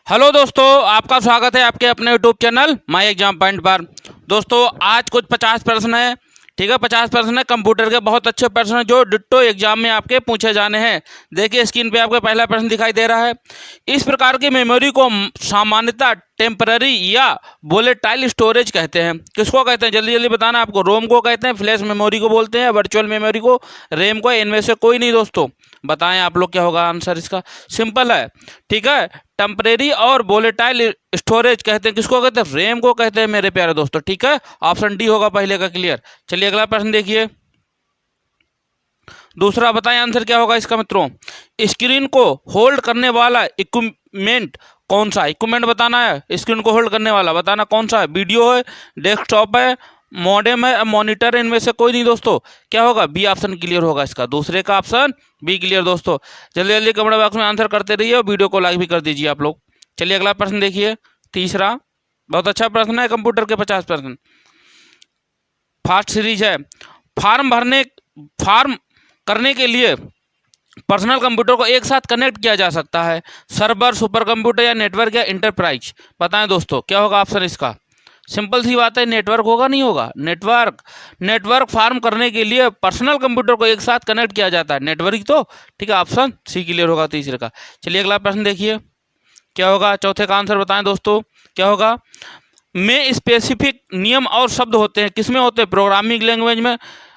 Hello दोस्तों, आपका स्वागत है आपके अपने YouTube channel my exam point पर। दोस्तों आज कुछ 50 प्रश्न है, ठीक है। 50 प्रश्न है कंप्यूटर के, बहुत अच्छे प्रश्न हैं जो डिट्टो एग्जाम में आपके पूछे जाने हैं। देखिए स्क्रीन पे आपको पहला प्रश्न दिखाई दे रहा है। इस प्रकार की मेमोरी को सामान्यतः टेम्पररी या वोलेटाइल स्टोरेज कहते हैं। किसको कहते हैं जल्दी जल्दी बताना आपको। रोम को कहते हैं, फ्लैश मेमोरी को बोलते हैं, वर्चुअल मेमोरी को, रैम को, इनमें से कोई नहीं दोस्तों। बताएं आप लोग क्या होगा आंसर इसका। सिंपल है, ठीक है। टेम्परेरी और वोलेटाइल स्टोरेज कहते हैं, किसको कहते हैं? रैम को कहते हैं मेरे प्यारे दोस्तों, ठीक है। ऑप्शन डी होगा पहले का क्लियर। चलिए अगला प्रश्न देखिए। दूसरा बताएं आंसर क्या होगा इसका मित्रों। स्क्रीन को होल्ड करने वाला इक्विपमेंट कौन सा? इक्विपमेंट बताना है, स्क्रीन को होल्ड करने वाला बताना कौन सा है। वीडियो है, डेस्कटॉप है, मॉडेम है, मॉनिटर है, इनमें से कोई नहीं दोस्तों। क्या होगा? बी ऑप्शन क्लियर होगा इसका। दूसरे का ऑप्शन बी क्लियर दोस्तों। जल्दी जल्दी कमेंट बॉक्स में आंसर करते रहिए और वीडियो को लाइक भी कर दीजिए आप लोग। चलिए अगला प्रश्न देखिए। तीसरा बहुत अच्छा प्रश्न है, कंप्यूटर के 50 प्रश्न फास्ट सीरीज है। फॉर्म करने के लिए पर्सनल कंप्यूटर को एक साथ कनेक्ट किया जा सकता है। सर्वर, सुपर कंप्यूटर या नेटवर्क या इंटरप्राइज? बताएं दोस्तों क्या होगा ऑप्शन इसका। सिंपल सी बात है, नेटवर्क होगा नहीं होगा? नेटवर्क फार्म करने के लिए पर्सनल कंप्यूटर को एक साथ कनेक्ट किया जाता है, नेटवर्क तो, ठीक है। ऑप्शन सी क्लियर होगा तीसरे का। चलिए अगला प्रश्न देखिए क्या होगा। चौथे का आंसर बताएं दोस्तों क्या होगा। में स्पेसिफिक नियम और शब्द होते हैं, किसमें होते हैं? प्रोग्रामिंग लैंग्वेज में,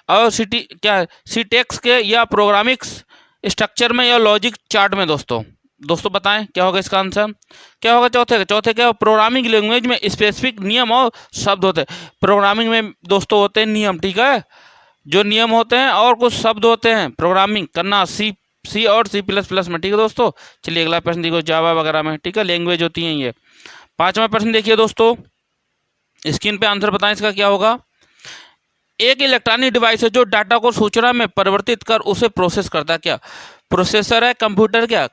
और सीटेक्स के या प्रोग्रामिक्स स्ट्रक्चर में, या लॉजिक चार्ट में दोस्तों बताएं क्या होगा इसका आंसर। क्या होगा चौथे क्या? प्रोग्रामिंग लैंग्वेज में स्पेसिफिक नियम और शब्द होते हैं। प्रोग्रामिंग में दोस्तों होते हैं नियम, ठीक है, जो नियम होते हैं, और कुछ शब्द होते हैं प्रोग्रामिंग करना सी और C++ में, ठीक है दोस्तों। चलिए अगला प्रश्न देखो, जावा वगैरह में, ठीक है, लैंग्वेज होती हैं ये। पांचवा प्रश्न देखिए दोस्तों, स्क्रीन पे आंसर बताएं इसका क्या होगा। एक इलेक्ट्रॉनिक डिवाइस है जो डाटा को सूचना में परिवर्तित कर उसे प्रोसेस करता है। क्या प्रोसेसर है? कंप्यूटर क्या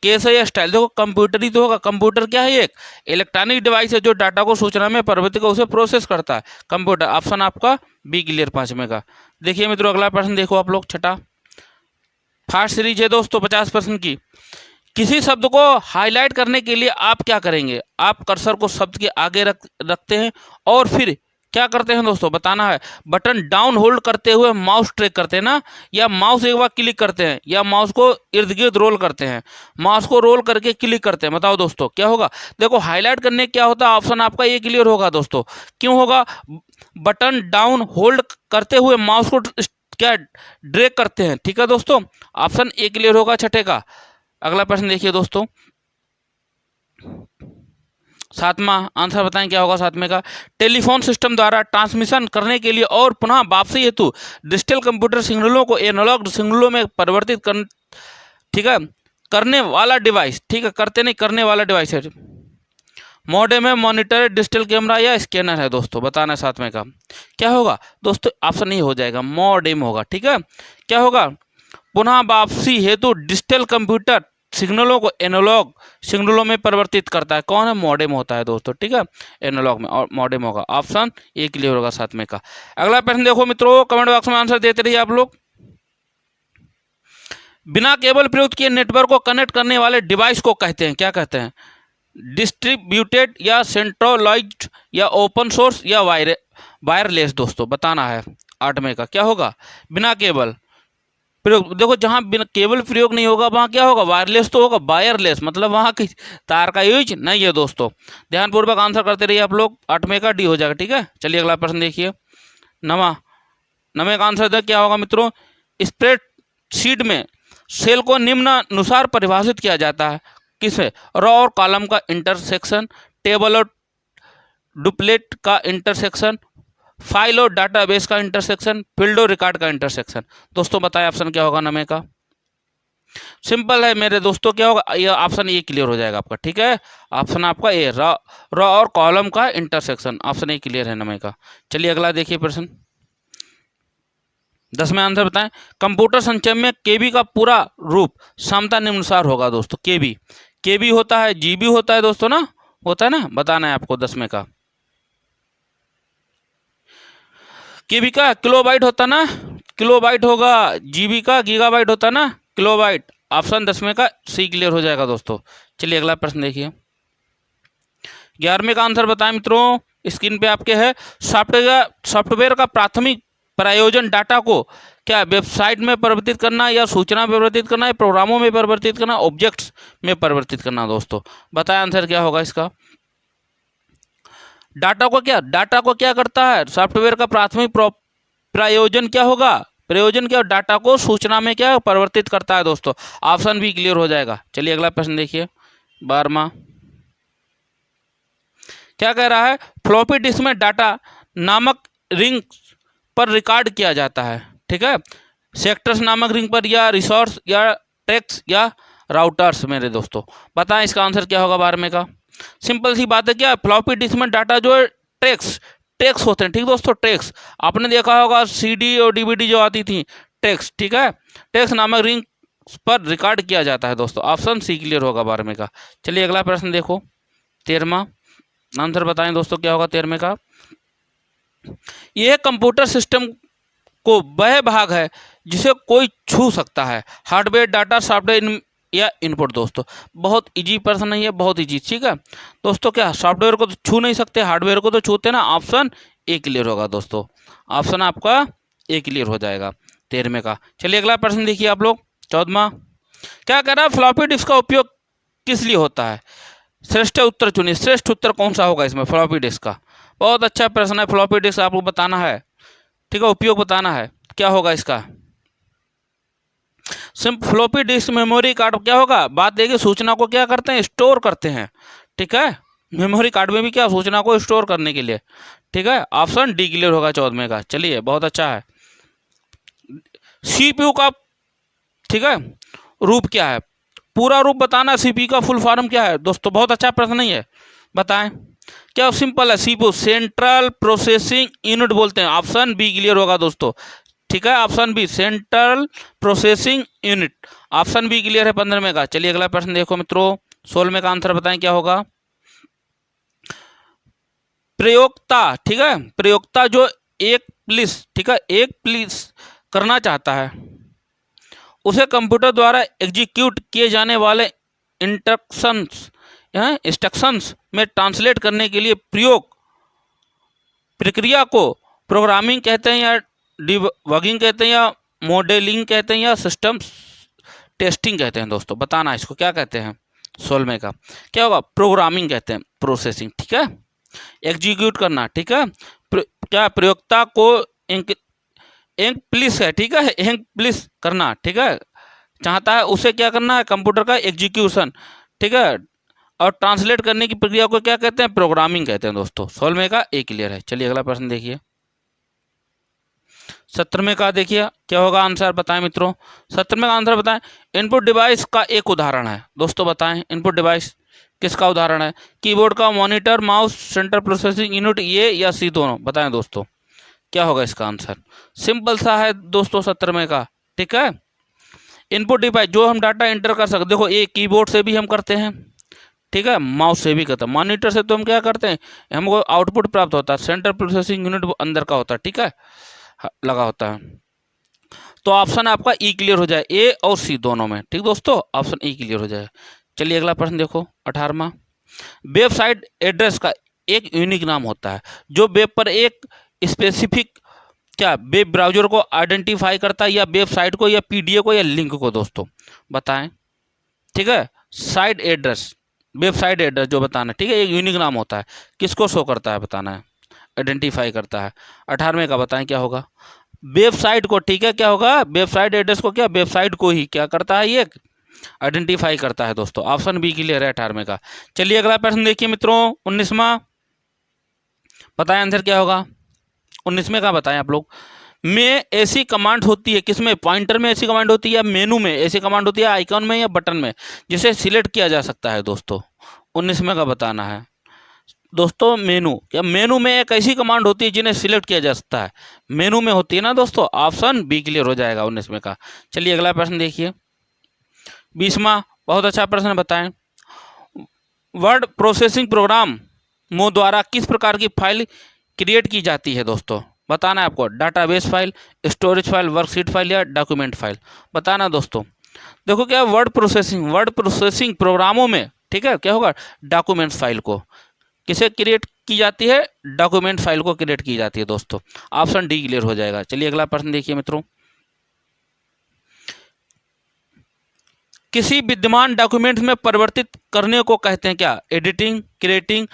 केस है या स्टाइल? देखो कंप्यूटर ही तो होगा। कंप्यूटर क्या है? एक इलेक्ट्रॉनिक डिवाइस है जो डाटा को सूचना में परिवर्तित कर उसे प्रोसेस करता है, कंप्यूटर। ऑप्शन आपका बी क्लियर पांचवें का। देखिए मित्रों अगला प्रश्न देखो आप लोग, छठा फास्ट सीरीज है दोस्तों 50 प्रश्न की। किसी शब्द को हाईलाइट करने के लिए आप क्या करेंगे? आप कर्सर को शब्द के आगे रखते हैं और फिर क्या करते हैं दोस्तों? बताना है। बटन डाउन होल्ड करते हुए माउस ट्रैक करते हैं ना, या माउस एक बार क्लिक करते हैं, या माउस को इर्द गिर्द रोल करते हैं? माउस को रोल करके क्लिक करते हैं। बताओ दोस्तों क्या होगा। देखो हाईलाइट करने क्या होता है, ऑप्शन आपका ये क्लियर होगा दोस्तों। क्यों होगा? बटन डाउन होल्ड करते हुए माउस को क्या ड्रैग करते हैं, ठीक है दोस्तों। ऑप्शन ए क्लियर होगा छठे का। अगला प्रश्न देखिए दोस्तों, सातवां आंसर बताएं क्या होगा सातवें का। टेलीफोन सिस्टम द्वारा ट्रांसमिशन करने के लिए और पुनः वापसी हेतु डिजिटल कंप्यूटर सिग्नलों को एनालॉग सिग्नलों में परिवर्तित कर, ठीक है, करने वाला डिवाइस, ठीक है, करते नहीं करने वाला डिवाइस है। मॉडेम है, मॉनिटर है, डिजिटल कैमरा या स्कैनर है दोस्तों। बताना है सातवें का क्या होगा दोस्तों। ऑप्शन नहीं हो जाएगा, मॉडेम होगा, ठीक है। क्या होगा? पुनः वापसी हेतु डिजिटल कंप्यूटर सिग्नलों को एनालॉग सिग्नलों में परिवर्तित करता है। कौन है? मॉडेम होता है दोस्तों, ठीक है, एनालॉग में, और मॉडेम होगा। ऑप्शन ए क्लियर होगा सातवें का। अगला प्रश्न देखो मित्रों, कमेंट बॉक्स में आंसर देते रहिए आप लोग। बिना केबल प्रयुक्त किए नेटवर्क को कनेक्ट करने वाले डिवाइस को कहते हैं, क्या कहते हैं? डिस्ट्रीब्यूटेड या सेंट्रलाइज्ड या ओपन सोर्स या वायरलेस दोस्तों। बताना है आठवें का क्या होगा। बिना केबल प्रयोग, देखो जहाँ बिना केबल प्रयोग नहीं होगा वहाँ क्या होगा? वायरलेस तो होगा। वायरलेस मतलब वहाँ की तार का यूज नहीं है दोस्तों। ध्यानपूर्वक आंसर करते रहिए आप लोग, आठवें का डी हो जाएगा, ठीक है। चलिए अगला प्रश्न देखिए, नवे का आंसर क्या होगा मित्रों। स्प्रेडशीट में सेल को निम्नानुसार परिभाषित किया जाता है, किसमें? रॉ और कॉलम का इंटरसेक्शन, टेबल और डुप्लेट का इंटरसेक्शन, फाइल और डाटाबेस का इंटरसेक्शन, फील्ड और रिकॉर्ड का इंटरसेक्शन। दोस्तों बताएं ऑप्शन क्या होगा नवे का। सिंपल है मेरे दोस्तों, क्या होगा? ये ऑप्शन ए क्लियर हो जाएगा आपका, ठीक है। ऑप्शन आपका ए, रॉ और कॉलम का इंटरसेक्शन। ऑप्शन ए क्लियर है नवे का। चलिए अगला देखिए प्रश्न, 10वें आंसर बताएं। कंप्यूटर संचय में केबी का पूरा रूप क्षमता निम्नानुसार होगा दोस्तों। केबी होता है, जीबी होता है दोस्तों ना, होता है ना। बताना है आपको 10वें का। केबी का किलोबाइट होता ना, किलोबाइट होगा। जीबी का गीगाबाइट होता ना, किलोबाइट। ऑप्शन 10वें का सी क्लियर हो जाएगा दोस्तों। चलिए अगला प्रश्न देखिए, 11वें का आंसर बताएं मित्रों, स्क्रीन पे आपके है। सॉफ्टवेयर का प्राथमिक प्रयोजन डाटा को क्या वेबसाइट में परिवर्तित करना, या सूचना में परिवर्तित करना, या प्रोग्रामों में परिवर्तित करना, ऑब्जेक्ट्स में परिवर्तित करना। दोस्तों बताएं आंसर क्या होगा इसका। डाटा को क्या करता है, सॉफ्टवेयर का प्राथमिक प्रयोजन क्या होगा, प्रयोजन क्या, डाटा को सूचना में क्या परिवर्तित करता है। दोस्तों ऑप्शन भी क्लियर हो जाएगा। चलिए अगला प्रश्न देखिए 12वां क्या कह रहा है, फ्लॉपी डिस्क में डाटा नामक रिंग पर रिकॉर्ड किया जाता है। ठीक है, सेक्टर्स नामक रिंग पर, या रिसोर्स, या टेक्स्ट, या राउटर्स। मेरे दोस्तों बताएं इसका आंसर क्या होगा 12वें का। सिंपल सी बात है, क्या फ्लॉपी डिस्क में डाटा जो है टेक्स्ट होते हैं। ठीक दोस्तों, टेक्स्ट आपने देखा होगा सीडी और डीवीडी जो आती थी, टेक्स्ट। ठीक है, टेक्स्ट नामक रिंग पर रिकॉर्ड किया जाता है। दोस्तों ऑप्शन सी क्लियर होगा 12वें का। चलिए अगला प्रश्न देखो 13वां आंसर बताएं दोस्तों क्या होगा 13वें का। यह कंप्यूटर सिस्टम को वह भाग है जिसे कोई छू सकता है, हार्डवेयर, डाटा, सॉफ्टवेयर या इनपुट। दोस्तों बहुत इजी प्रश्न नहीं है, बहुत इजी। ठीक है दोस्तों, क्या सॉफ्टवेयर को तो छू नहीं सकते, हार्डवेयर को तो छूते ना। ऑप्शन ए क्लियर होगा दोस्तों, ऑप्शन आपका ए क्लियर हो जाएगा 13वें का। चलिए अगला प्रश्न देखिए आप लोग 14वां क्या कह रहा है, फ्लॉपी डिस्क का उपयोग किस लिए होता है। श्रेष्ठ उत्तर चुनिए, श्रेष्ठ उत्तर कौन सा होगा इसमें फ्लॉपी डिस्क का। बहुत अच्छा प्रश्न है, फ्लॉपी डिस्क आपको बताना है। ठीक है, उपयोग बताना है, क्या होगा इसका। फ्लॉपी डिस्क मेमोरी कार्ड क्या होगा, बात देखिए सूचना को क्या करते हैं, स्टोर करते हैं। ठीक है, मेमोरी कार्ड में भी क्या सूचना को स्टोर करने के लिए। ठीक है, ऑप्शन डी क्लियर होगा 14वें का। चलिए बहुत अच्छा है। सीपीयू का ठीक है रूप क्या है, पूरा रूप बताना। सीपीयू का फुल फॉर्म क्या है। दोस्तों बहुत अच्छा प्रश्न नहीं है, बताएं क्या। सिंपल है, सीपीयू सेंट्रल प्रोसेसिंग यूनिट बोलते हैं। ऑप्शन बी क्लियर होगा दोस्तों। ठीक है, option B central processing unit, option B clear है 15वें का। चलिए अगला प्रश्न देखो मित्रों 16वें का आंसर बताएं क्या होगा। प्रयोक्ता ठीक है, प्रयोक्ता जो एक प्लीज ठीक है एक प्लीज करना चाहता है, उसे कंप्यूटर द्वारा एग्जीक्यूट किए जाने वाले इंस्ट्रक्शंस में ट्रांसलेट करने के लिए प्रक्रिया को प्रोग्रामिंग कहते हैं, या डिबगिंग कहते हैं, या मॉडलिंग कहते हैं, या सिस्टम टेस्टिंग कहते हैं। दोस्तों बताना इसको क्या कहते हैं। 16वें का क्या होगा, प्रोग्रामिंग कहते हैं, प्रोसेसिंग। ठीक है, एग्जीक्यूट करना। ठीक है, क्या प्रयोक्ता को प्लीज है। ठीक है, प्लीज करना। ठीक है, चाहता है, उसे क्या करना है, कंप्यूटर का एग्जीक्यूशन। ठीक है, और ट्रांसलेट करने की प्रक्रिया को क्या कहते हैं, प्रोग्रामिंग कहते हैं। दोस्तों 16वें का ए क्लियर है। चलिए अगला प्रश्न देखिए 17वें का देखिए क्या होगा आंसर बताएं मित्रों। 17वें का आंसर बताएं, इनपुट डिवाइस का एक उदाहरण है। दोस्तों बताएं इनपुट डिवाइस किसका उदाहरण है, कीबोर्ड का, monitor, mouse, central processing unit, ये या सी दोनों। बताएं दोस्तों क्या होगा इसका आंसर। सिंपल सा है दोस्तों 17वें का। ठीक है, इनपुट डिवाइस जो हम डाटा एंटर कर सकते, देखो ये कीबोर्ड से भी हम करते हैं। ठीक है, माउस से भी करते हैं, मॉनिटर से तो हम क्या करते हैं, हमको आउटपुट प्राप्त होता है, सेंट्रल प्रोसेसिंग यूनिट अंदर का होता है। ठीक है, लगा होता है। तो ऑप्शन आपका ई क्लियर हो जाए, ए और सी दोनों में। ठीक दोस्तों, ऑप्शन ई क्लियर हो जाए। चलिए अगला प्रश्न देखो 18वां, वेबसाइट एड्रेस का एक यूनिक नाम होता है जो वेब पर एक स्पेसिफिक क्या वेब ब्राउजर को आइडेंटिफाई करता है, या वेबसाइट को, या पीडीए को, या लिंक को। दोस्तों बताएं। ठीक है, साइट एड्रेस, वेबसाइट एड्रेस जो बताना। ठीक है, एक यूनिक नाम होता है, किसको शो करता है बताना है, आइडेंटिफाई करता है। 18वें का बताएं क्या होगा, वेबसाइट को। ठीक है, क्या होगा, वेबसाइट एड्रेस को क्या, वेबसाइट को ही क्या करता है, ये आइडेंटिफाई करता है। दोस्तों ऑप्शन बी क्लियर है 18वें का। चलिए अगला प्रश्न देखिए मित्रों 19वां, बताएं आंसर क्या होगा। 19वें का बताएं आप लोग। में ऐसी कमांड होती है, किसमें, पॉइंटर में ऐसी कमांड होती है, या मेनू में ऐसी कमांड होती है, आइकॉन में, या बटन में, जिसे सिलेक्ट किया जा सकता है। दोस्तों 19वें का बताना है। दोस्तों मेनू, क्या मेनू में एक ऐसी कमांड होती है जिन्हें सिलेक्ट किया जा सकता है, मेनू में होती है ना दोस्तों। ऑप्शन बी क्लियर हो जाएगा 19वें का। चलिए अगला प्रश्न देखिए 20वां, बहुत अच्छा प्रश्न बताएं। वर्ड प्रोसेसिंग प्रोग्रामों द्वारा किस प्रकार की फाइल क्रिएट की जाती है। दोस्तों बताना है आपको, database file, storage file, worksheet file, या डॉक्यूमेंट फाइल। बताना दोस्तों। देखो क्या वर्ड प्रोसेसिंग प्रोग्रामों में, ठीक है, क्या होगा, डॉक्यूमेंट्स फाइल को किसे क्रिएट की जाती है? डॉक्यूमेंट फाइल को क्रिएट की जाती है दोस्तों। ऑप्शन डी क्लियर हो जाएगा। चलिए अगला प्रश्न देखिए मित्रों। किसी विद्यमान डॉक्यूमेंट में परिवर्तित करने को कहते हैं क्या? एडिटिंग, क्रिएटिंग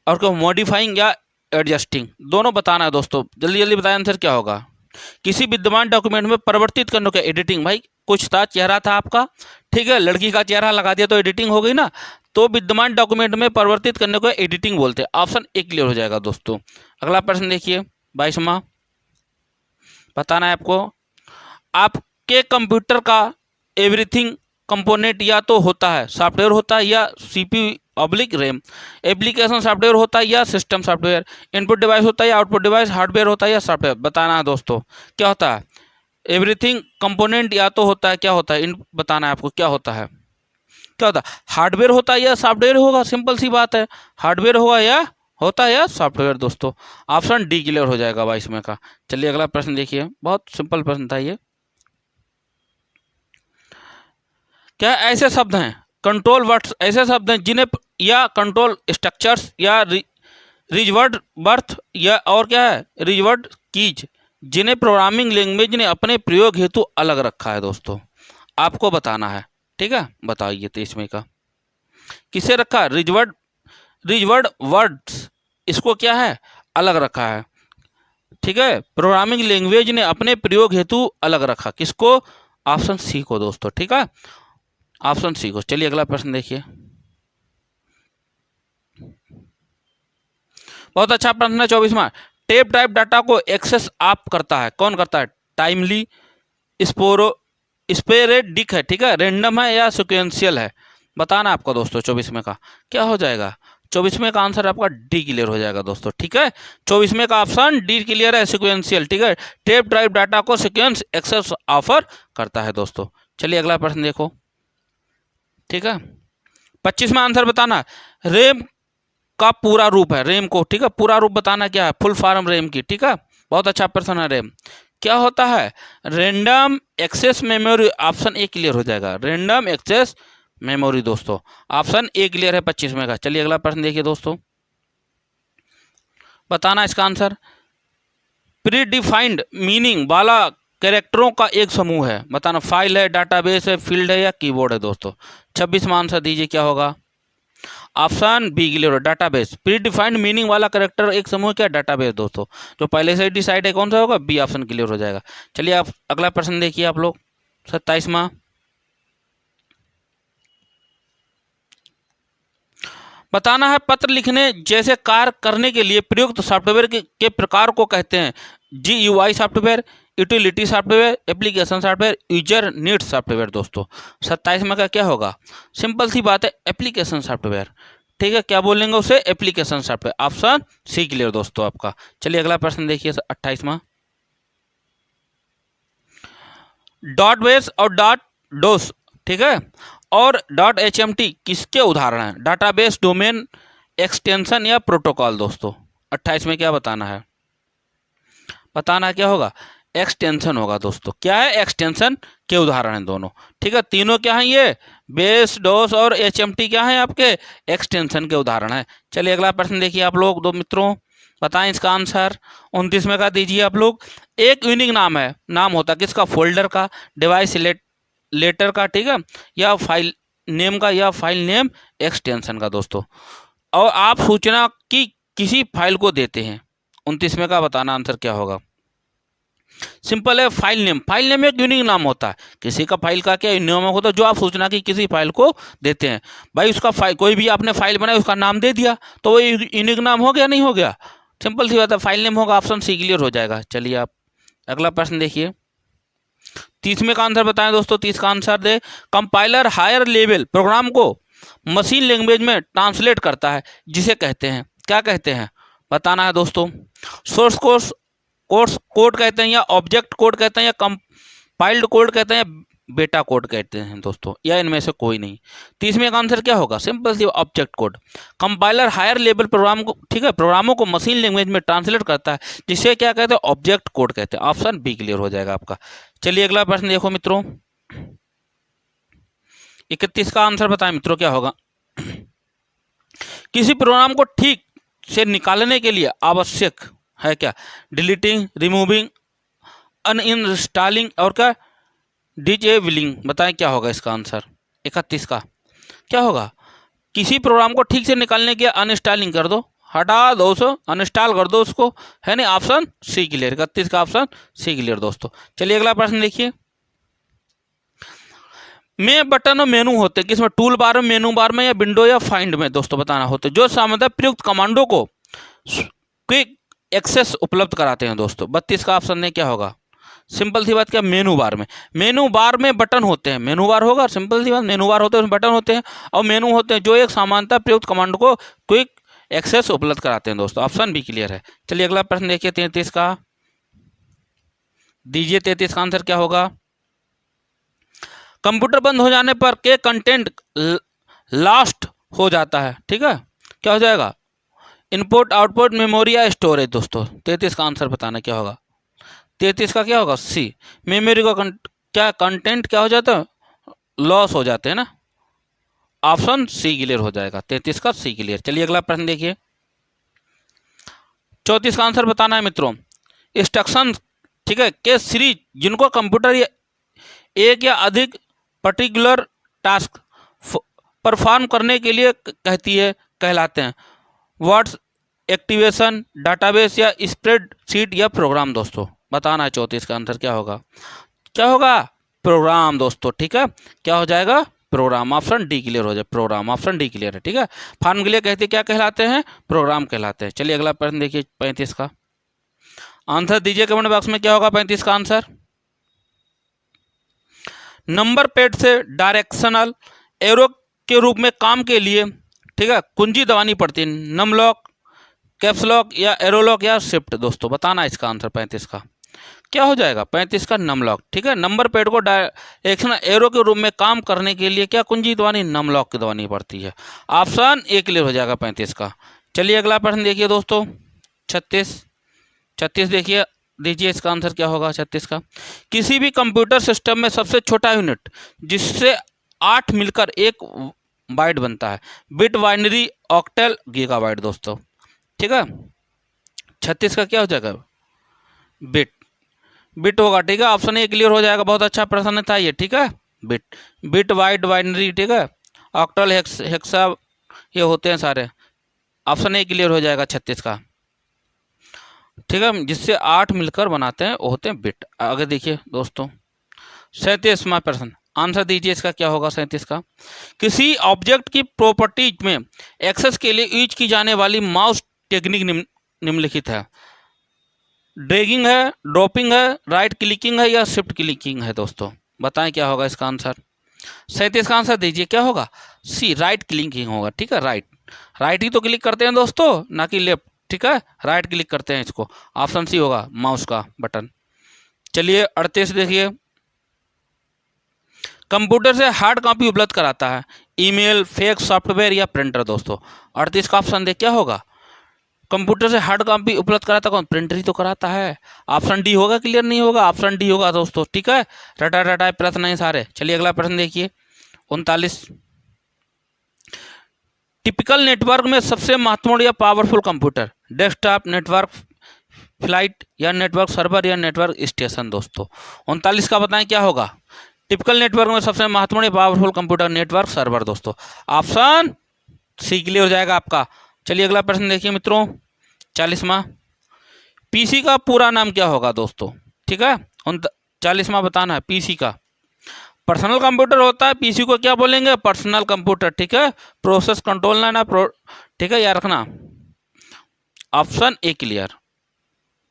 और क्या मॉडिफाइंग या एडजस्टिंग? दोनों बताना है दोस्तों, जल्दी जल्दी बताएं आंसर क्या होगा। किसी विद्यमान डॉक्यूमेंट में परिवर्तित करने को एडिटिंग, भाई कुछ था, चेहरा था आपका, ठीक है, लड़की का चेहरा लगा दिया तो एडिटिंग हो गई ना, तो विद्यमान डॉक्यूमेंट में परिवर्तित करने को एडिटिंग बोलते हैं। ऑप्शन ए क्लियर हो जाएगा दोस्तों। अगला प्रश्न देखिए 22वां, बताना है आपको। आपके कंप्यूटर का एवरीथिंग कंपोनेंट या तो होता है सॉफ्टवेयर होता है या CPU/ रैम, एप्लीकेशन सॉफ्टवेयर होता है या सिस्टम सॉफ्टवेयर, इनपुट डिवाइस होता है या आउटपुट डिवाइस, हार्डवेयर होता है या सॉफ्टवेयर? बताना है दोस्तों क्या होता है। एवरीथिंग कंपोनेंट या तो होता है, क्या होता है, इन बताना है आपको क्या होता है। क्या होता है? हार्डवेयर होता है या सॉफ्टवेयर होगा, सिंपल सी बात है, हार्डवेयर होगा या होता है या सॉफ्टवेयर दोस्तों। ऑप्शन डी क्लियर हो जाएगा 22वें का। चलिए अगला प्रश्न देखिए, बहुत सिंपल प्रश्न था ये। क्या ऐसे शब्द हैं, कंट्रोल वर्ड्स ऐसे शब्द हैं जिन्हें, या कंट्रोल स्ट्रक्चर्स या रिजवर्ड बर्थ या और क्या है रिजवर्ड कीज, जिन्हें प्रोग्रामिंग लैंग्वेज ने अपने प्रयोग हेतु अलग रखा है दोस्तों? आपको बताना है, ठीक है, बताइए 23वें का। किसे रखा? रिजवर्ड वर्ड्स, इसको क्या है अलग रखा है, ठीक है, प्रोग्रामिंग लैंग्वेज ने अपने प्रयोग हेतु अलग रखा, किसको? ऑप्शन सी को दोस्तों, ठीक है, ऑप्शन सी को। चलिए अगला प्रश्न देखिए, बहुत अच्छा प्रश्न है 24वां। टेप ड्राइव डाटा को एक्सेस आप करता है, कौन करता है? टाइमली, स्पोरेडिक है, ठीक है, रैंडम है या सिक्वेंशियल है? बताना आपको दोस्तों 24वें का क्या हो जाएगा। 24वें का आंसर आपका डी क्लियर हो जाएगा दोस्तों, ठीक है, 24वें का ऑप्शन डी क्लियर है, सिक्वेंशियल, ठीक है, टेप ड्राइव डाटा को सिक्वेंस एक्सेस ऑफर करता है दोस्तों। चलिए अगला प्रश्न देखो, ठीक है, 25वां आंसर बताना। रैम का पूरा रूप है, रैम को, ठीक है, पूरा रूप बताना क्या है, फुल फॉर्म रैम की, ठीक है, बहुत अच्छा प्रश्न है। रैम क्या होता है? Random access memory. Option A clear हो जाएगा, रैंडम एक्सेस मेमोरी दोस्तों, ऑप्शन ए क्लियर है 25वें का। चलिए अगला प्रश्न देखिए दोस्तों, बताना इसका आंसर। प्री डिफाइंड मीनिंग वाला कैरेक्टरों का एक समूह है, बताना, फाइल है, डाटाबेस है, फील्ड है या कीबोर्ड है दोस्तों? 26वां आंसर दीजिए क्या होगा। Option B clear, database. Pre defined meaning वाला कैरेक्टर एक समूह क्या? डाटाबेस दोस्तों, जो पहले से डिसाइड है कौन सा होगा, बी ऑप्शन क्लियर हो जाएगा। चलिए आप अगला प्रश्न देखिए आप लोग, 27वां, बताना है। पत्र लिखने जैसे कार्य करने के लिए प्रयुक्त सॉफ्टवेयर के प्रकार को कहते हैं GUI software, utility software, application software, user need software दोस्तों। 27 का क्या होगा, सिंपल सी बात है, एप्लीकेशन सॉफ्टवेयर, ठीक है, क्या बोलेंगे उसे, application software, option C clear दोस्तों आपका। चलिए अगला प्रश्न देखिए 28वां। डॉट बेस और डॉट डोस, ठीक है, और डॉट HMT किसके उदाहरण हैं? डाटाबेस, डोमेन, एक्सटेंशन या प्रोटोकॉल दोस्तों? 28 में क्या बताना है, बताना क्या होगा, एक्सटेंशन होगा दोस्तों। क्या है, एक्सटेंशन के उदाहरण हैं दोनों, ठीक है, तीनों क्या हैं, ये बेस, डोस और HMT क्या है आपके, एक्सटेंशन के उदाहरण है। चलिए अगला प्रश्न देखिए आप लोग दो मित्रों, बताएं इसका आंसर। 29 का दीजिए आप लोग। एक यूनिक नाम है, नाम होता है किसका, फोल्डर का, डिवाइस लेटर का, ठीक है, या फाइल नेम का, या फाइल नेम एक्सटेंशन का दोस्तों। और आप सूचना की किसी फाइल को देते हैं, 29 का बताना आंसर क्या होगा। सिंपल है, फाइल नेम। फाइल नेम एक यूनिक नाम होता है, किसी का फाइल का क्या नाम होता है, जो आप सूचना की किसी फाइल को देते हैं। भाई उसका फाइल, कोई भी आपने फाइल बनाई उसका नाम दे दिया तो वो यूनिक नाम हो गया, नहीं हो गया, सिंपल सी बात है, फाइल नेम होगा, ऑप्शन सी क्लियर हो जाएगा। चलिए आप अगला प्रश्न देखिए, 30 का आंसर बताएं दोस्तों। 30 का आंसर दे। कंपाइलर हायर लेवल प्रोग्राम को मशीन लैंग्वेज में ट्रांसलेट करता है, जिसे कहते हैं, क्या कहते हैं, बताना है दोस्तों। सोर्स कोड कहते हैं, या ऑब्जेक्ट कोड कहते हैं, या कंपाइल्ड कोड कहते हैं, या बेटा कोड कहते हैं दोस्तों, या इनमें से कोई नहीं। 30 का आंसर क्या होगा, simple C, object code. Compiler higher level program को, ठीक है, प्रोग्रामों को मशीन लैंग्वेज में ट्रांसलेट करता है, जिसे क्या कहते हैं, ऑब्जेक्ट कोड कहते हैं, ऑप्शन बी क्लियर हो जाएगा आपका। चलिए अगला प्रश्न देखो मित्रों, 31 का आंसर बताएं मित्रों क्या होगा। किसी प्रोग्राम को ठीक से निकालने के लिए आवश्यक है क्या? डिलीटिंग, रिमूविंग, अनइंस्टॉलिंग और क्या डिजेबलिंग। बताएं क्या होगा इसका आंसर 31 का क्या होगा? किसी प्रोग्राम को ठीक से निकालने के लिए अनइंस्टॉलिंग कर दो, हटा दो उसको, अनइंस्टॉल कर दो उसको, है ना? ऑप्शन सी क्लियर, 31 का ऑप्शन सी क्लियर दोस्तों। चलिए अगला प्रश्न देखिए। में बटन और मेनू होते हैं किसमें? टूल बार में, मेनू बार में, या विंडो या फाइंड में दोस्तों बताना होते हैं, जो सामान्यतः प्रयुक्त कमांडो को क्विक एक्सेस उपलब्ध कराते हैं दोस्तों। 32 का ऑप्शन ने क्या होगा? सिंपल सी बात क्या? मेनू बार में। मेनू बार में बटन होते हैं, मेनू बार होगा, सिंपल सी बात, मेनू बार होते हैं उसमें बटन होते हैं, और मेनू होते हैं जो एक सामान्यतः प्रयुक्त कमांड को क्विक एक्सेस उपलब्ध कराते हैं दोस्तों। ऑप्शन बी क्लियर है। चलिए अगला प्रश्न देखिए 33 का, दीजिए 33 का आंसर क्या होगा? कंप्यूटर बंद हो जाने पर के कंटेंट लास्ट हो जाता है, ठीक है, क्या हो जाएगा? इनपुट, आउटपुट, मेमोरी या स्टोरेज दोस्तों। 33 का आंसर बताना क्या होगा? 33 का क्या होगा? सी, मेमोरी का क्या कंटेंट क्या हो जाता है? लॉस हो जाते हैं ना। ऑप्शन सी क्लियर हो जाएगा, 33 का सी क्लियर। चलिए अगला प्रश्न देखिए 34 का आंसर बताना है मित्रों। इंस्ट्रक्शन, ठीक है, के सीरीज जिनको कंप्यूटर या एक या अधिक पर्टिकुलर टास्क परफॉर्म करने के लिए कहती है, कहलाते हैं वर्ड्स, एक्टिवेशन, डाटाबेस या स्प्रेडशीट या प्रोग्राम दोस्तों। बताना है 34 का आंसर क्या होगा? क्या होगा? प्रोग्राम दोस्तों, ठीक है, क्या हो जाएगा? प्रोग्राम। ऑप्शन डी क्लियर हो जाए, प्रोग्राम, ऑप्शन डी क्लियर है, ठीक है। फॉर्म के लिए कहते क्या कहलाते हैं? प्रोग्राम कहलाते हैं। चलिए अगला प्रश्न देखिए 35 का आंसर दीजिए कमेंट बॉक्स में, क्या होगा 35 का आंसर? नंबर पैड से डायरेक्शनल एरो के रूप में काम के लिए, ठीक है, कुंजी दबानी पड़ती है, नम लॉक, कैप्स लॉक या एरो लॉक या शिफ्ट दोस्तों। बताना इसका आंसर 35 का क्या हो जाएगा? 35 का नम लॉक, ठीक है। नंबर पैड को डायरेक्शनल एरो के रूप में काम करने के लिए क्या कुंजी दबानी? नम लॉक की दबानी पड़ती है। ऑप्शन ए क्लियर हो जाएगा 35 का। चलिए अगला प्रश्न देखिए दोस्तों 36 देखिए, दीजिए इसका आंसर क्या होगा 36 का? किसी भी कंप्यूटर सिस्टम में सबसे छोटा यूनिट जिससे 8 मिलकर एक बाइट बनता है, बिट, बाइनरी, ऑक्टल, गीगाबाइट दोस्तों, ठीक है। 36 का क्या हो जाएगा? बिट होगा, ठीक है। ऑप्शन ए क्लियर हो जाएगा। बहुत अच्छा प्रश्न था ये, ठीक है। बिट, बाइट, बाइनरी, ठीक है, ऑक्टल, हेक्सा, ये होते हैं सारे। ऑप्शन ए क्लियर हो जाएगा 36 का, ठीक है। जिससे 8 मिलकर बनाते हैं वो होते हैं बिट। आगे देखिए दोस्तों 37वां प्रश्न, आंसर दीजिए इसका क्या होगा 37 का? किसी ऑब्जेक्ट की प्रॉपर्टीज में एक्सेस के लिए यूज की जाने वाली माउस टेक्निक निम्नलिखित है। ड्रैगिंग है, ड्रॉपिंग है, राइट क्लिकिंग है या शिफ्ट क्लिकिंग है दोस्तों। बताएं क्या होगा इसका आंसर? 37 का आंसर दीजिए क्या होगा? सी, राइट क्लिकिंग होगा, ठीक है। राइट ही तो क्लिक करते हैं दोस्तों, ना कि लेफ्ट, ठीक है। राइट क्लिक करते हैं इसको। ऑप्शन सी होगा माउस का बटन। चलिए 38 देखिए, कंप्यूटर से हार्ड कॉपी उपलब्ध कराता है, ईमेल, फैक्स, सॉफ्टवेयर या प्रिंटर दोस्तों। 38 का ऑप्शन दे क्या होगा? कंप्यूटर से हार्ड कॉपी उपलब्ध कराता कौन? प्रिंटर ही तो कराता है। ऑप्शन डी होगा, क्लियर नहीं होगा? ऑप्शन डी होगा दोस्तों, ठीक है। रटा प्रश्न है सारे। चलिए अगला प्रश्न देखिए 39, टिपिकल नेटवर्क में सबसे महत्वपूर्ण या powerful computer, desktop, network flight या नेटवर्क सर्वर या नेटवर्क स्टेशन दोस्तों। 39 का बताएं क्या होगा? टिपिकल नेटवर्क में सबसे महत्वपूर्ण या पावरफुल कंप्यूटर, नेटवर्क सर्वर दोस्तों। ऑप्शन सी क्लियर हो जाएगा आपका। चलिए अगला प्रश्न देखिए मित्रों 40वां, पीसी का पूरा नाम क्या होगा दोस्तों, ठीक है। 39वां बताना है पीसी का। पर्सनल कंप्यूटर होता है, पीसी को क्या बोलेंगे? पर्सनल कंप्यूटर, ठीक है। प्रोसेस कंट्रोल लाइन, ठीक है, याद रखना। ऑप्शन ए क्लियर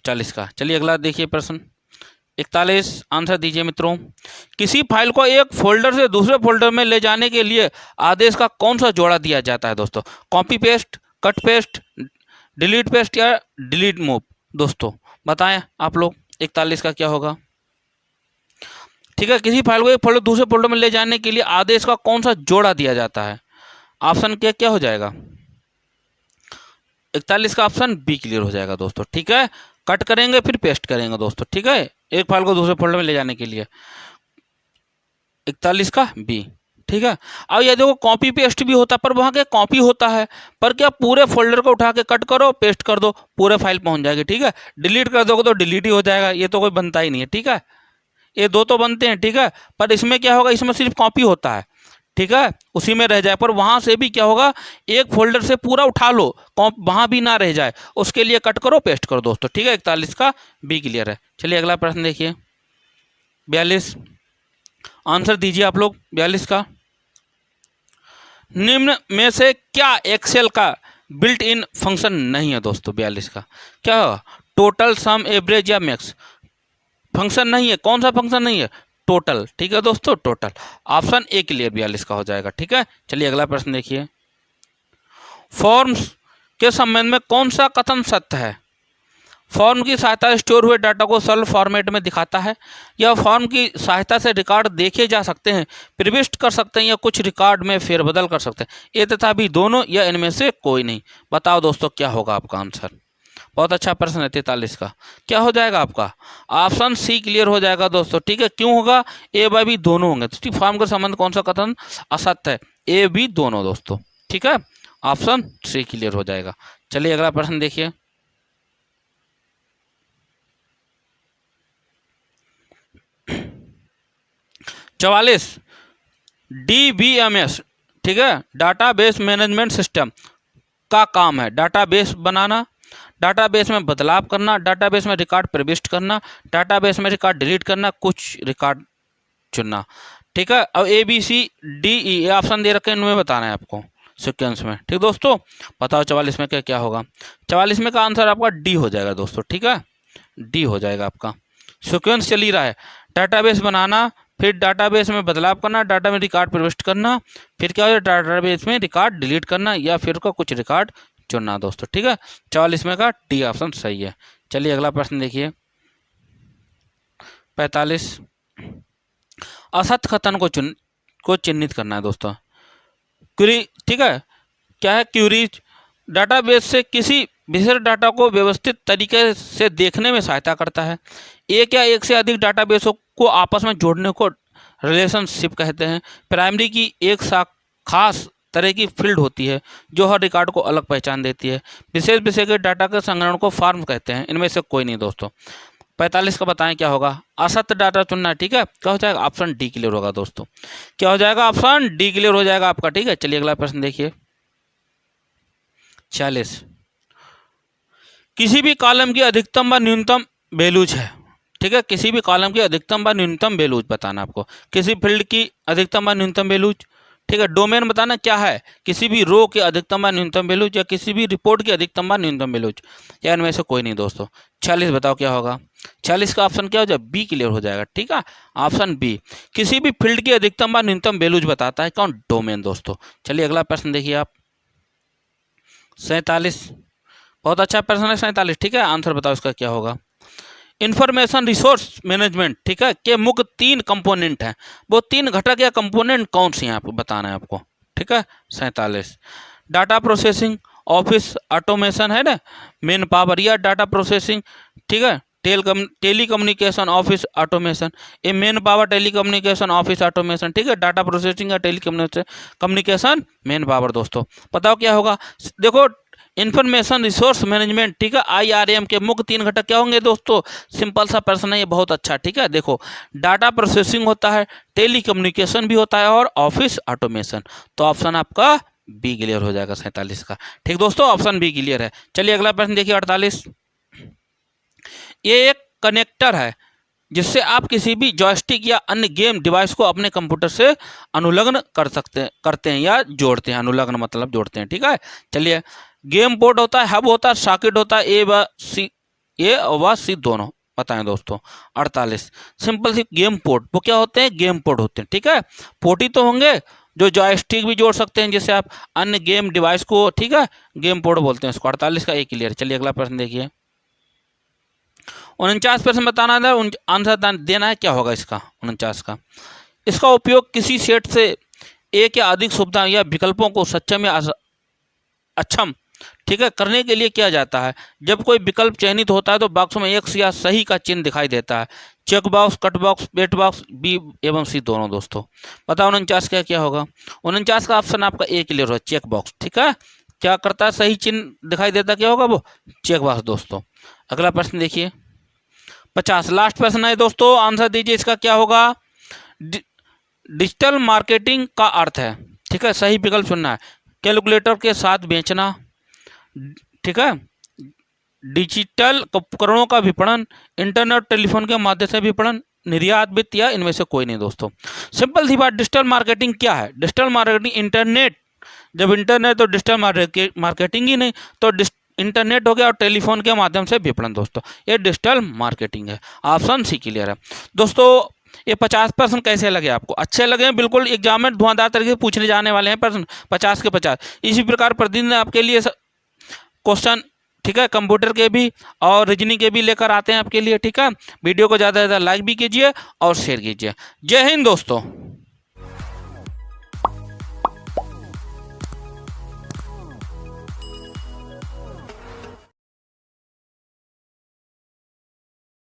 40 का। चलिए अगला देखिए प्रश्न 41, आंसर दीजिए मित्रों। किसी फाइल को एक फोल्डर से दूसरे फोल्डर में ले जाने के लिए आदेश का कौन सा जोड़ा दिया जाता है दोस्तों? Copy paste, cut paste, delete paste या डिलीट मूव दोस्तों। बताएं आप लोग 41 का क्या होगा? ठीक है, किसी फाइल को एक फोल्डर दूसरे फोल्डर में ले जाने के लिए आदेश का कौन सा जोड़ा दिया जाता है? ऑप्शन क्या हो जाएगा? 41 का ऑप्शन बी क्लियर हो जाएगा दोस्तों, ठीक है। कट करेंगे फिर पेस्ट करेंगे दोस्तों, ठीक है, एक फाइल को दूसरे फोल्डर में ले जाने के लिए। 41 का बी, ठीक है। अब ये देखो कॉपी पेस्ट भी होता है, पर वहाँ क्या कॉपी होता है, पर क्या पूरे फोल्डर को उठा के कट करो पेस्ट कर दो पूरे फाइल पहुँच जाएगी। ठीक है, डिलीट कर दोगे तो डिलीट ही हो जाएगा, ये तो कोई बनता ही नहीं है। ठीक है, ये दो तो बनते हैं। ठीक है, पर इसमें क्या होगा, इसमें सिर्फ कॉपी होता है। ठीक है, उसी में रह जाए, पर वहाँ से भी क्या होगा, एक फोल्डर से पूरा उठा लो, वहाँ भी ना रह जाए, उसके लिए कट करो पेस्ट करो दोस्तों। ठीक है, 41 का बी क्लियर है। चलिए अगला प्रश्न देखिए 42, आंसर दीजिए आप लोग 42 का। निम्न में से क्या एक्सेल का बिल्ट इन फंक्शन नहीं है दोस्तों? 42 का क्या होगा, टोटल, सम, एवरेज या मैक्स? फंक्शन नहीं है, कौन सा फंक्शन नहीं है? टोटल। ठीक है दोस्तों, टोटल। ऑप्शन ए क्लियर 42 का हो जाएगा। ठीक है, चलिए अगला प्रश्न देखिए, फॉर्म्स के संबंध में कौन सा कथन सत्य है? फॉर्म की सहायता से स्टोर हुए डाटा को सरल फॉर्मेट में दिखाता है, या फॉर्म की सहायता से रिकॉर्ड देखे जा सकते हैं, प्रविष्ट कर सकते हैं, या कुछ रिकॉर्ड में फेरबदल कर सकते हैं? ये तथा भी दोनों, या इनमें से कोई नहीं। बताओ दोस्तों क्या होगा आपका आंसर? बहुत अच्छा प्रश्न है 43 का। क्या हो जाएगा आपका? ऑप्शन सी क्लियर हो जाएगा दोस्तों। ठीक है, क्यों होगा? ए बाय बी दोनों होंगे। तो फॉर्म के संबंध कौन सा कथन असत्य है? ए बी दोनों दोस्तों। ठीक है, ऑप्शन सी क्लियर हो जाएगा। चलिए अगला प्रश्न देखिए, चवालीस, DBMS, ठीक है, डाटाबेस मैनेजमेंट सिस्टम का काम है डाटाबेस बनाना, डाटाबेस में बदलाव करना, डाटाबेस में रिकॉर्ड प्रविष्ट करना, डाटाबेस में रिकॉर्ड डिलीट करना, कुछ रिकॉर्ड चुनना। ठीक है, अब ABCDE ऑप्शन दे रखे हैं, इनमें बताना है आपको सिक्वेंस में। ठीक दोस्तों, बताओ 44 में क्या क्या होगा? 44 में का आंसर आपका डी हो जाएगा दोस्तों। ठीक है, डी हो जाएगा आपका। सिक्वेंस चल ही रहा है, डाटाबेस बनाना, फिर डाटाबेस में बदलाव करना, डाटा में रिकॉर्ड प्रविष्ट करना, फिर क्या हो जाए डाटाबेस में रिकॉर्ड डिलीट करना, या फिर का कुछ रिकॉर्ड चुनना दोस्तों। ठीक है, 44 में का डी ऑप्शन सही है। चलिए अगला प्रश्न देखिए 45, असत्य कथन को चिन्हित करना है दोस्तों। क्वेरी, ठीक है, क्या है क्वेरीज डाटाबेस से किसी विशेष डाटा को व्यवस्थित तरीके से देखने में सहायता करता है। एक या एक से अधिक डाटाबेसों को आपस में जोड़ने को रिलेशनशिप कहते हैं। प्राइमरी की एक खास तरह की फील्ड होती है जो हर रिकॉर्ड को अलग पहचान देती है। विशेष विषय के डाटा के संग्रहण को फॉर्म कहते हैं। इनमें से कोई नहीं दोस्तों। 45 का बताएं क्या होगा? असत्य डाटा चुनना। ठीक है, क्या हो जाएगा? ऑप्शन डी क्लियर होगा दोस्तों। क्या हो जाएगा? ऑप्शन डी क्लियर हो जाएगा आपका। ठीक है, चलिए अगला प्रश्न देखिए 46, किसी भी कॉलम की अधिकतम व न्यूनतम वैल्यूज है। ठीक है, किसी भी कॉलम की अधिकतम व न्यूनतम वैल्यूज बताना आपको। किसी फील्ड की अधिकतम व न्यूनतम वैल्यूज। ठीक है, डोमेन बताना क्या है? किसी भी रो की अधिकतम व न्यूनतम वैल्यूज, या किसी भी रिपोर्ट की अधिकतम व न्यूनतम वैल्यूज, या इनमें से कोई नहीं दोस्तों। 46 बताओ क्या होगा? 46 का ऑप्शन क्या हो जाएगा? बी क्लियर हो जाएगा। ठीक है, ऑप्शन बी, किसी भी फील्ड की अधिकतम व न्यूनतम वैल्यूज बताता है कौन? डोमेन दोस्तों। चलिए अगला प्रश्न देखिए आप 47, बहुत अच्छा प्रश्न है 47। ठीक है, आंसर बताओ इसका क्या होगा? इंफॉर्मेशन रिसोर्स मैनेजमेंट, ठीक है, के मुख्य 3 कंपोनेंट हैं। वो 3 घटक या कंपोनेंट कौन सी हैं आपको बताना है आपको। ठीक है, 47, डाटा प्रोसेसिंग, ऑफिस ऑटोमेशन है ना, मेन पावर, या डाटा प्रोसेसिंग, ठीक है, टेलीकम्युनिकेशन ऑफिस ऑटोमेशन, ये main power telecommunication office automation. ठीक है, डाटा प्रोसेसिंग या टेलीकम्युनिकेशन मेन पावर दोस्तों। बताओ क्या होगा? देखो, इंफॉर्मेशन रिसोर्स मैनेजमेंट, ठीक है, IRM के मुख्य 3 घटक क्या होंगे दोस्तों? सिंपल सा प्रश्न है ये, बहुत अच्छा। ठीक है, देखो, डाटा प्रोसेसिंग होता है, टेलीकम्युनिकेशन भी होता है, और ऑफिस ऑटोमेशन। तो ऑप्शन आपका बी क्लियर हो जाएगा 47 का। ठीक दोस्तों, ऑप्शन बी क्लियर है। चलिए अगला प्रश्न देखिए 48, ये एक कनेक्टर है जिससे आप किसी भी जॉयस्टिक या अन्य गेम डिवाइस को अपने कंप्यूटर से अनुलग्न करते हैं या जोड़ते हैं। अनुलग्न मतलब जोड़ते हैं। ठीक है, चलिए, गेम पोर्ट होता है, हब होता है, सॉकेट होता है, ए व सी दोनों बताएं दोस्तों। 48, सिंपल सी गेम पोर्ट, वो क्या होते हैं? गेम पोर्ट होते हैं। ठीक है, पोर्ट ही तो होंगे जो जॉयस्टिक भी जोड़ सकते हैं जिससे आप अन्य गेम डिवाइस को। ठीक है, गेम पोर्ट बोलते हैं इसको। 48 का ए क्लियर। चलिए अगला प्रश्न देखिए 49 प्रश्न बताना है, आंसर देना है। क्या होगा इसका? 49 का, इसका उपयोग किसी सेट से एक या अधिक सुविधा या विकल्पों को सक्षम या अक्षम ठीक है, करने के लिए किया जाता है। जब कोई विकल्प चयनित होता है तो बॉक्स में एक्स या सही का चिन्ह दिखाई देता है। Check box, cut box, wait box, B एवं सी दोनों दोस्तों। पता 49 का क्या होगा? 49 का ऑप्शन आपका ए क्लियर हो, चेक बॉक्स। ठीक है, क्या करता है? सही चिन्ह दिखाई देता, क्या होगा वो? चेक बॉक्स दोस्तों। अगला प्रश्न देखिए 50, लास्ट प्रश्न है दोस्तों, आंसर दीजिए इसका क्या होगा? डिजिटल मार्केटिंग का अर्थ है, ठीक है, सही विकल्प चुनना है। कैलकुलेटर के साथ बेचना, ठीक है, डिजिटल उपकरणों का विपणन, इंटरनेट टेलीफोन के माध्यम से विपणन, निर्यात वित्त या इनमें से कोई नहीं दोस्तों। सिंपल सी बात, डिजिटल मार्केटिंग क्या है? डिजिटल मार्केटिंग इंटरनेट, जब इंटरनेट तो डिजिटल मार्केटिंग ही नहीं, तो इंटरनेट हो गया और टेलीफोन के माध्यम से विपणन दोस्तों, ये डिजिटल मार्केटिंग है। ऑप्शन सी क्लियर है दोस्तों। ये 50% कैसे लगे आपको? अच्छे लगे? बिल्कुल एग्जाम में धुआंधार तरीके से पूछने जाने वाले हैं प्रश्न 50 के 50। इसी प्रकार प्रतिदिन आपके लिए क्वेश्चन, ठीक है, कंप्यूटर के भी और रीजनिंग के भी लेकर आते हैं आपके लिए। ठीक है, वीडियो को ज़्यादा से ज़्यादा लाइक भी कीजिए और शेयर कीजिए। जय हिंद दोस्तों।